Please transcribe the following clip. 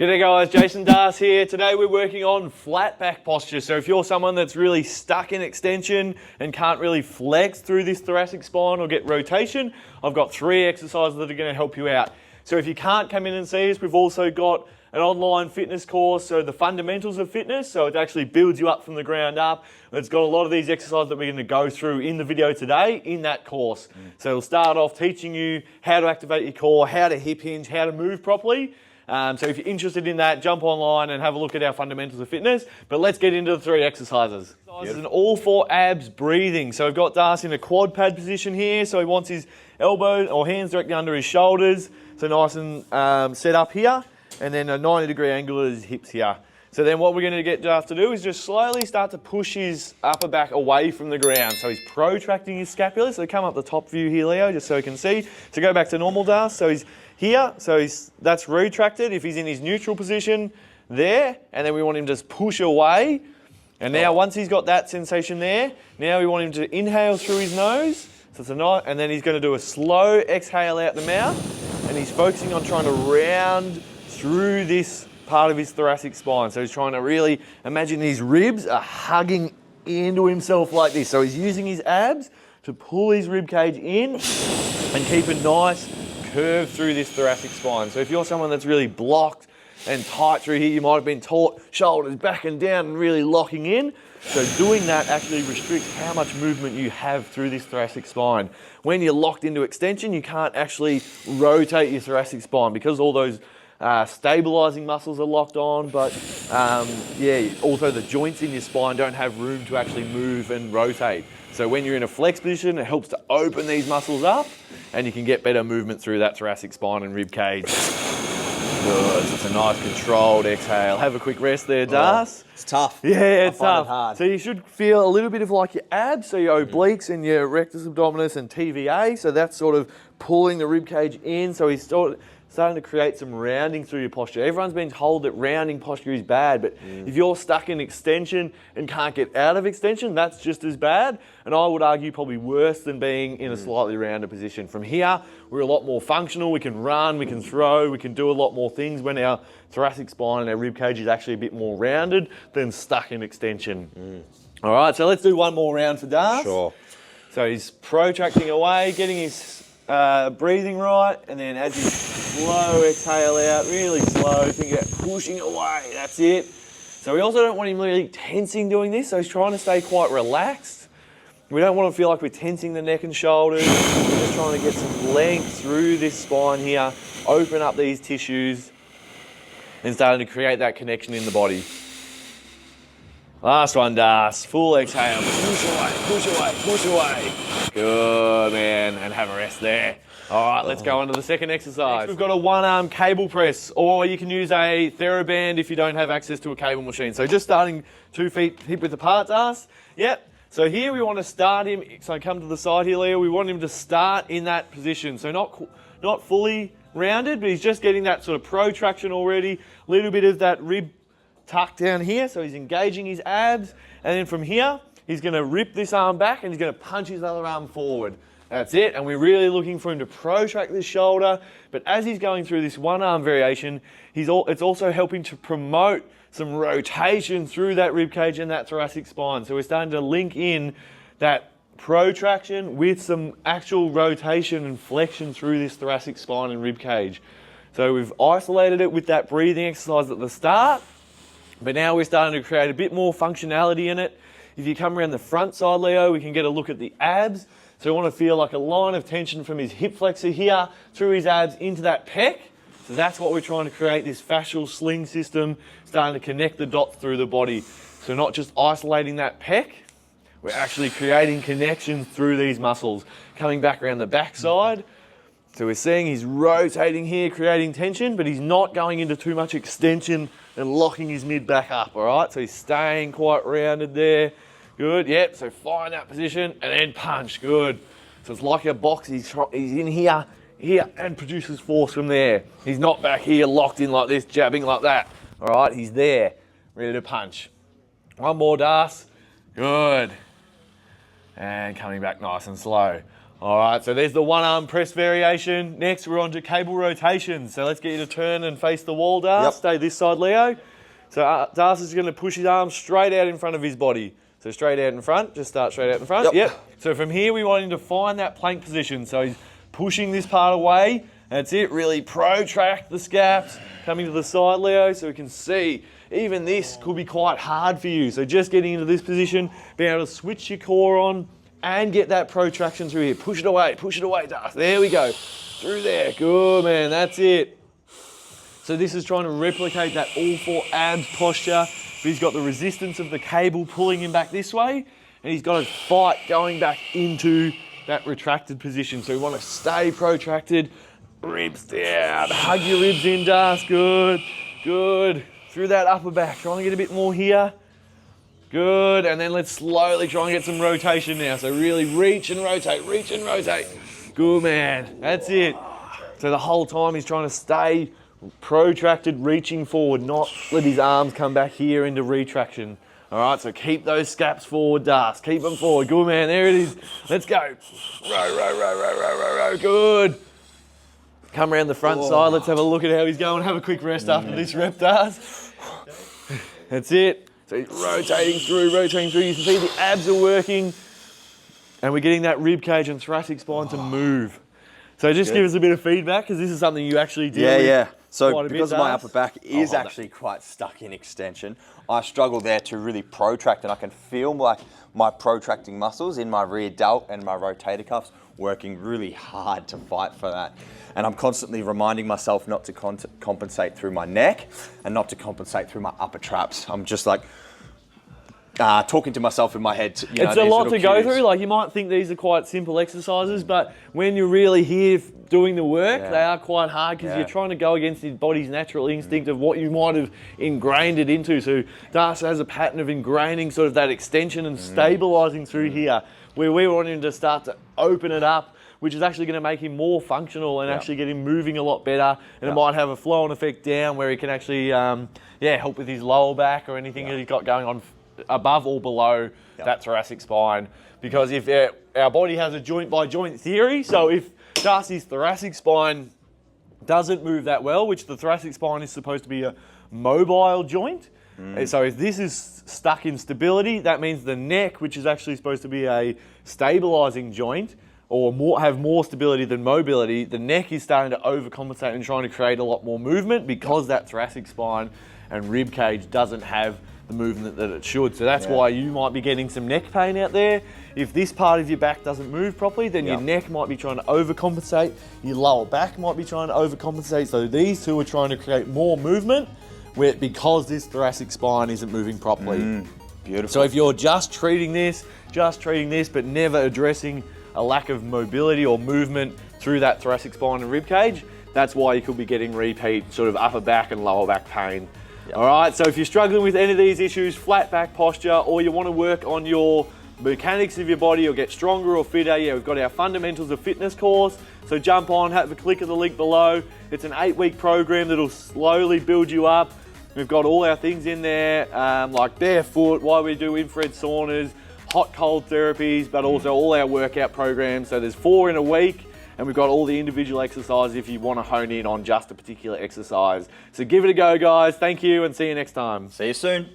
G'day guys, Jason Darcy here. Today we're working on flat back posture. So if you're someone that's really stuck in extension and can't really flex through this thoracic spine or get rotation, I've got 3 exercises that are going to help you out. So if you can't come in and see us, we've also got an online fitness course, so the fundamentals of fitness, so it actually builds you up from the ground up. It's got a lot of these exercises that we're going to go through in the video today in that course. So it'll start off teaching you how to activate your core, how to hip hinge, how to move properly. So if you're interested in that, jump online and have a look at our fundamentals of fitness. But let's get into the 3 exercises. This is an all 4 abs breathing. So we've got Darcy in a quad pad position here. So he wants his elbow or hands directly under his shoulders. So nice and set up here. And then a 90-degree angle at his hips here. So then what we're going to get Darcy to do is just slowly start to push his upper back away from the ground. So he's protracting his scapula. So come up the top view here, Leo, just so you can see. So go back to normal, Darcy. So he's here, so that's retracted. If he's in his neutral position there, and then we want him to just push away. And now once he's got that sensation there, now we want him to inhale through his nose. So it's a nice, and then he's going to do a slow exhale out the mouth, and he's focusing on trying to round through this part of his thoracic spine. So he's trying to really imagine these ribs are hugging into himself like this. So he's using his abs to pull his rib cage in and keep a nice curve through this thoracic spine. So if you're someone that's really blocked and tight through here, you might have been taught shoulders back and down and really locking in. So doing that actually restricts how much movement you have through this thoracic spine. When you're locked into extension, you can't actually rotate your thoracic spine because all those stabilizing muscles are locked on, but also the joints in your spine don't have room to actually move and rotate. So when you're in a flex position, it helps to open these muscles up and you can get better movement through that thoracic spine and rib cage. Good, it's a nice controlled exhale. Have a quick rest there, Darcy. It's tough. Yeah, it's tough. It hard. So you should feel a little bit of like your abs, so your obliques and your rectus abdominis and TVA. So that's sort of pulling the rib cage in. So he's starting to create some rounding through your posture. Everyone's been told that rounding posture is bad, but if you're stuck in extension and can't get out of extension, that's just as bad. And I would argue probably worse than being in a slightly rounded position. From here, we're a lot more functional. We can run, we can throw, we can do a lot more things when our thoracic spine and our rib cage is actually a bit more rounded than stuck in extension. All right, so let's do one more round for Darcy. Sure. So he's protracting away, getting his breathing right, and then as you slow exhale out, really slow, think about pushing away, that's it. So we also don't want him really tensing doing this, so he's trying to stay quite relaxed. We don't want to feel like we're tensing the neck and shoulders. We're just trying to get some length through this spine here, open up these tissues, and starting to create that connection in the body. Last one, Darcy. Full exhale. Push away, push away, push away. Good, man. And have a rest there. All right, let's go on to the second exercise. Next, we've got a 1-arm cable press, or you can use a TheraBand if you don't have access to a cable machine. So just starting 2 feet hip width apart, Darcy. Yep. So here we want to start him. So come to the side here, Leo. We want him to start in that position. So not fully rounded, but he's just getting that sort of protraction already. A little bit of that rib tucked down here, so he's engaging his abs, and then from here he's going to rip this arm back and he's going to punch his other arm forward. That's it, and we're really looking for him to protract this shoulder, but as he's going through this 1-arm variation, it's also helping to promote some rotation through that rib cage and that thoracic spine. So we're starting to link in that protraction with some actual rotation and flexion through this thoracic spine and rib cage. So we've isolated it with that breathing exercise at the start, but now we're starting to create a bit more functionality in it. If you come around the front side, Leo, we can get a look at the abs. So we want to feel like a line of tension from his hip flexor here through his abs into that pec. So that's what we're trying to create, this fascial sling system, starting to connect the dots through the body. So not just isolating that pec, we're actually creating connections through these muscles. Coming back around the back side. So we're seeing he's rotating here, creating tension, but he's not going into too much extension and locking his mid back up, all right? So he's staying quite rounded there. Good, yep, so find that position and then punch, good. So it's like a box, he's in here, and produces force from there. He's not back here locked in like this, jabbing like that, all right? He's there, ready to punch. One more, Darcy. Good. And coming back nice and slow. All right, so there's the one arm press variation. Next, we're on to cable rotation. So let's get you to turn and face the wall, Darcy. Yep. Stay this side, Leo. So Darcy's going to push his arms straight out in front of his body. So straight out in front, just start straight out in front. Yep. So from here, we want him to find that plank position. So he's pushing this part away. That's it, really protract the scaps. Coming to the side, Leo, so we can see even this could be quite hard for you. So just getting into this position, being able to switch your core on and get that protraction through here. Push it away, Darcy. There we go. Through there, good man, that's it. So this is trying to replicate that all four abs posture, but he's got the resistance of the cable pulling him back this way, and he's got to fight going back into that retracted position. So we want to stay protracted, ribs down, hug your ribs in, Darcy, good, good. Through that upper back, trying to get a bit more here. Good, and then let's slowly try and get some rotation now. So really reach and rotate. Good man, that's it. So the whole time he's trying to stay protracted, reaching forward, not let his arms come back here into retraction. All right, so keep those scaps forward, Darcy. Keep them forward. Good man, there it is. Let's go. Row. Good. Come around the front side. Let's have a look at how he's going. Have a quick rest after this rep, Darcy. That's it. So he's rotating through. You can see the abs are working. And we're getting that rib cage and thoracic spine to move. So just give us a bit of feedback, because this is something you actually do. Yeah. So because my upper back is actually quite stuck in extension, I struggle there to really protract, and I can feel like my protracting muscles in my rear delt and my rotator cuffs working really hard to fight for that. And I'm constantly reminding myself not to compensate through my neck and not to compensate through my upper traps. I'm just like talking to myself in my head. It's a lot to go through. Like, you might think these are quite simple exercises, but when you're really here doing the work, they are quite hard, because you're trying to go against your body's natural instinct of what you might have ingrained it into. So Darcy has a pattern of ingraining sort of that extension and stabilising through here, where we want him to start to open it up, which is actually going to make him more functional and actually get him moving a lot better. And it might have a flow-on effect down, where he can actually help with his lower back or anything that he's got going on above or below that thoracic spine. Because if our body has a joint-by-joint theory, so if Darcy's thoracic spine doesn't move that well, which the thoracic spine is supposed to be a mobile joint, so if this is stuck in stability, that means the neck, which is actually supposed to be a stabilising joint, or have more stability than mobility, the neck is starting to overcompensate and trying to create a lot more movement, because that thoracic spine and rib cage doesn't have the movement that it should. So that's why you might be getting some neck pain out there. If this part of your back doesn't move properly, then your neck might be trying to overcompensate, your lower back might be trying to overcompensate. So these two are trying to create more movement because this thoracic spine isn't moving properly. Beautiful. So if you're just treating this, but never addressing a lack of mobility or movement through that thoracic spine and rib cage, that's why you could be getting repeat sort of upper back and lower back pain. All right, so if you're struggling with any of these issues, flat back posture, or you want to work on your mechanics of your body or get stronger or fitter, we've got our Fundamentals of Fitness course. So jump on, have a click of the link below. It's an 8-week program that'll slowly build you up. We've got all our things in there, like barefoot, why we do infrared saunas, hot cold therapies, but also all our workout programs. So there's 4 in a week. And we've got all the individual exercises if you want to hone in on just a particular exercise. So give it a go, guys. Thank you, and see you next time. See you soon.